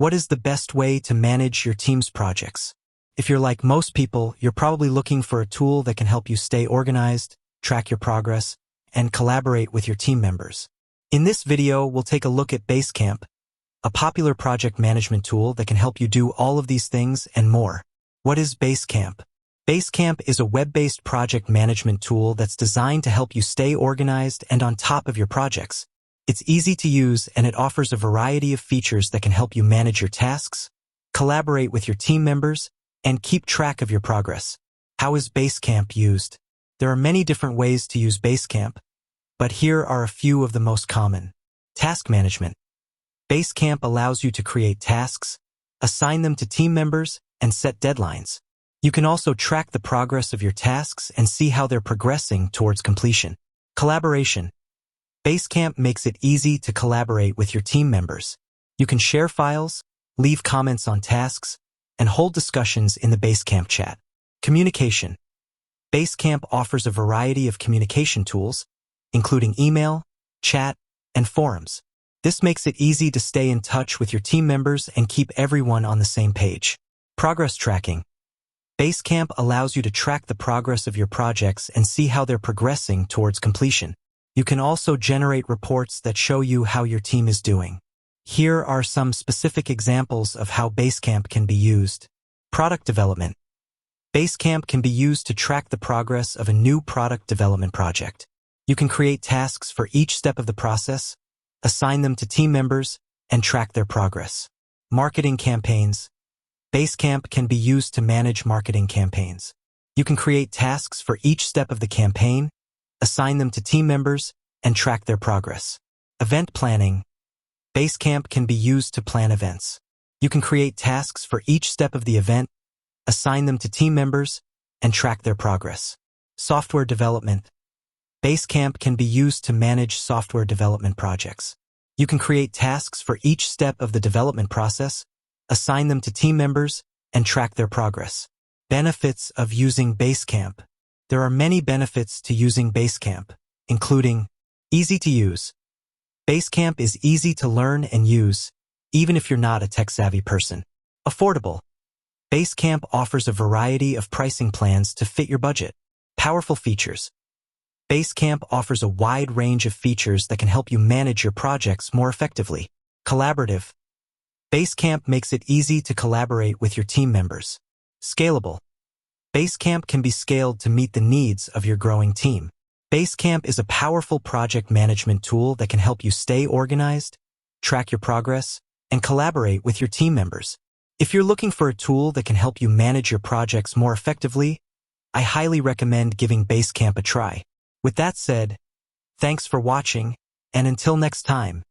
What is the best way to manage your team's projects? If you're like most people, you're probably looking for a tool that can help you stay organized, track your progress, and collaborate with your team members. In this video, we'll take a look at Basecamp, a popular project management tool that can help you do all of these things and more. What is Basecamp? Basecamp is a web-based project management tool that's designed to help you stay organized and on top of your projects. It's easy to use and it offers a variety of features that can help you manage your tasks, collaborate with your team members, and keep track of your progress. How is Basecamp used? There are many different ways to use Basecamp, but here are a few of the most common. Task management. Basecamp allows you to create tasks, assign them to team members, and set deadlines. You can also track the progress of your tasks and see how they're progressing towards completion. Collaboration. Basecamp makes it easy to collaborate with your team members. You can share files, leave comments on tasks, and hold discussions in the Basecamp chat. Communication. Basecamp offers a variety of communication tools, including email, chat, and forums. This makes it easy to stay in touch with your team members and keep everyone on the same page. Progress tracking. Basecamp allows you to track the progress of your projects and see how they're progressing towards completion. You can also generate reports that show you how your team is doing. Here are some specific examples of how Basecamp can be used. Product development. Basecamp can be used to track the progress of a new product development project. You can create tasks for each step of the process, assign them to team members, and track their progress. Marketing campaigns. Basecamp can be used to manage marketing campaigns. You can create tasks for each step of the campaign, assign them to team members, and track their progress. Event planning. Basecamp can be used to plan events. You can create tasks for each step of the event, assign them to team members, and track their progress. Software development. Basecamp can be used to manage software development projects. You can create tasks for each step of the development process, assign them to team members, and track their progress. Benefits of using Basecamp. There are many benefits to using Basecamp, including easy to use. Basecamp is easy to learn and use, even if you're not a tech-savvy person. Affordable. Basecamp offers a variety of pricing plans to fit your budget. Powerful features. Basecamp offers a wide range of features that can help you manage your projects more effectively. Collaborative. Basecamp makes it easy to collaborate with your team members. Scalable. Basecamp can be scaled to meet the needs of your growing team. Basecamp is a powerful project management tool that can help you stay organized, track your progress, and collaborate with your team members. If you're looking for a tool that can help you manage your projects more effectively, I highly recommend giving Basecamp a try. With that said, thanks for watching, and until next time.